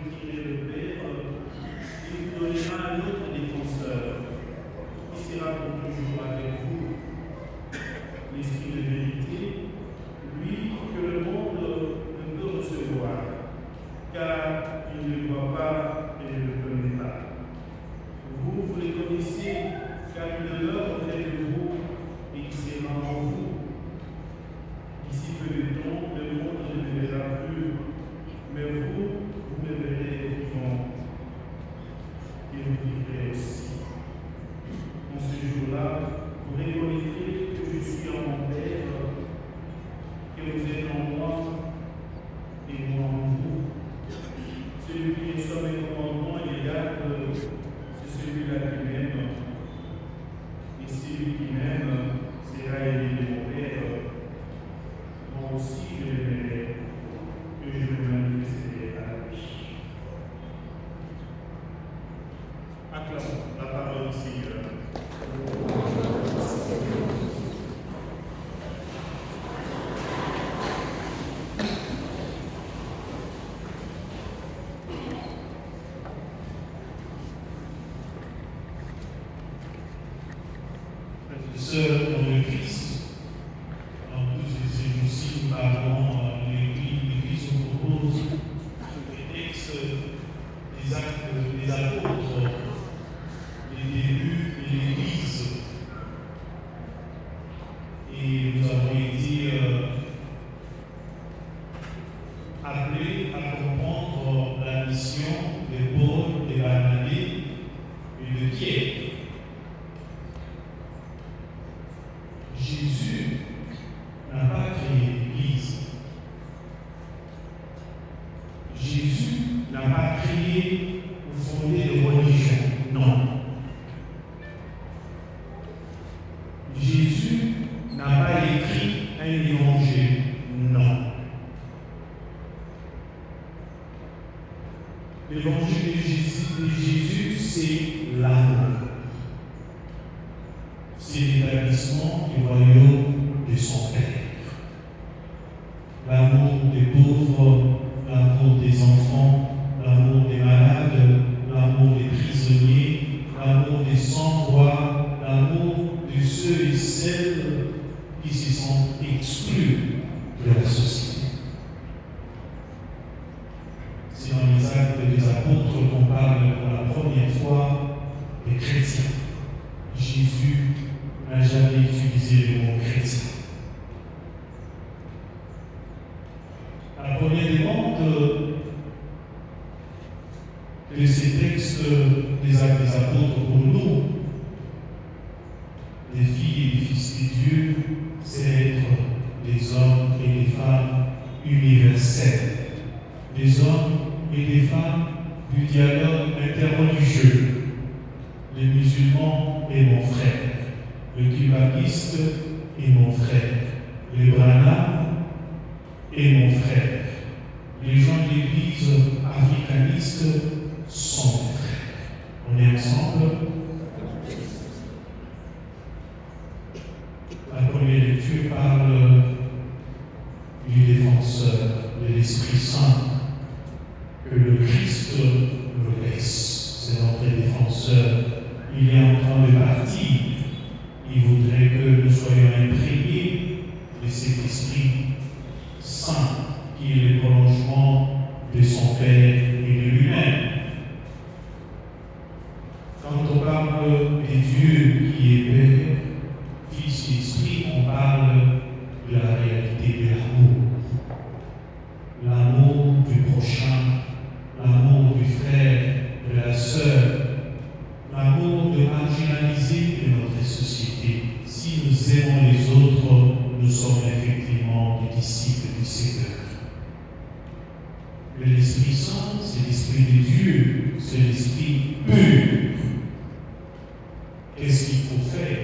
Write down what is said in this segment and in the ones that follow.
prierai le Père, il vous donnera un autre défenseur, qui sera pour toujours avec vous, l'Esprit de vérité, lui que le monde ne peut recevoir, car il ne le voit pas et ne le connaît pas. Vous les connaissez, car il demeure auprès de vous et il sera en vous. D'ici peu de temps, le monde ne me verra plus, mais vous me verrez vivant et vous vivrez aussi. En ce jour-là, vous reconnaîtrez que je suis en mon Père, que vous êtes en moi et moi en vous. Celui qui reçoit mes commandements et les garde, c'est celui-là qui m'aime. Et celui qui m'aime sera aimé de mon Père. Moi aussi je l'aimerai, que je me manifesterai à lui. Acclamons la parole du Seigneur. Sœurs dans le Christ, en plus de ces jours-ci, nous parlons l'Église nous propose les textes des actes des apôtres, les débuts de l'Église. Et nous avons été appelés à comprendre la mission de Paul, de Barnabé et de Pierre. Jésus n'a pas créé l'Église. Jésus n'a pas créé ou fondé de religion. Non. Jésus n'a pas écrit un évangile. Non. L'évangile de Jésus, c'est l'amour. C'est l'établissement du royaume de son Père. L'amour des pauvres, l'amour des enfants, l'amour des malades, l'amour des prisonniers, l'amour des sans-voix, l'amour de ceux et celles qui se sont exclus de la société. C'est dans les actes des apôtres qu'on parle pour la première fois des chrétiens. Jésus n'a jamais utilisé le mot chrétien. La première demande de ces textes des actes des apôtres pour nous, les filles et les fils de Dieu, c'est être des hommes et des femmes universels, des hommes et des femmes du dialogue interreligieux. Les musulmans et mon frère, le kibabiste et mon frère, les Branham et mon frère, les gens de l'église africaniste sont mes frères. On est ensemble. La première lecture parle du défenseur de l'Esprit Saint, que le Christ nous laisse. C'est notre défenseur. Il est en train de partir. Il voudrait que nous soyons imprégnés de cet Esprit Saint qui est le prolongement de son Père et de lui-même. Quand on parle de Dieu qui est Père, Fils et Esprit, on parle de la réalité de l'amour. L'amour du prochain, l'amour du frère, de la sœur, l'amour de marginaliser de notre société. Si nous aimons les autres, nous sommes effectivement des disciples du Seigneur. Mais l'Esprit Saint, c'est l'Esprit de Dieu, c'est l'Esprit pur. Qu'est-ce qu'il faut faire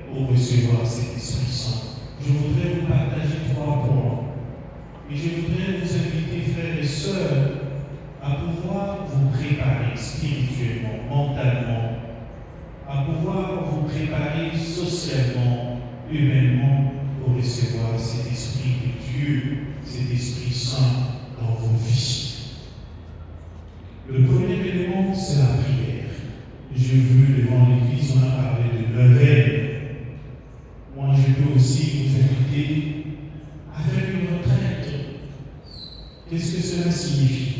pour recevoir cet Esprit Saint? Je voudrais vous partager 3 points. Et je voudrais vous inviter, frères et sœurs, à pouvoir vous préparer spirituellement, mentalement, à pouvoir vous préparer socialement, humainement, pour recevoir cet Esprit de Dieu, cet Esprit Saint dans vos vies. Le premier élément, c'est la prière. J'ai vu devant l'église, on a parlé de neuvaine. Moi, je peux aussi vous inviter à faire une retraite. Qu'est-ce que cela signifie?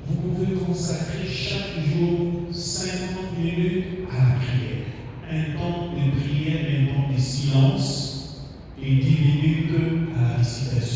Vous pouvez consacrer chaque jour 50 minutes à la prière. Un temps de prière, un temps de silence et 10 minutes à la récitation.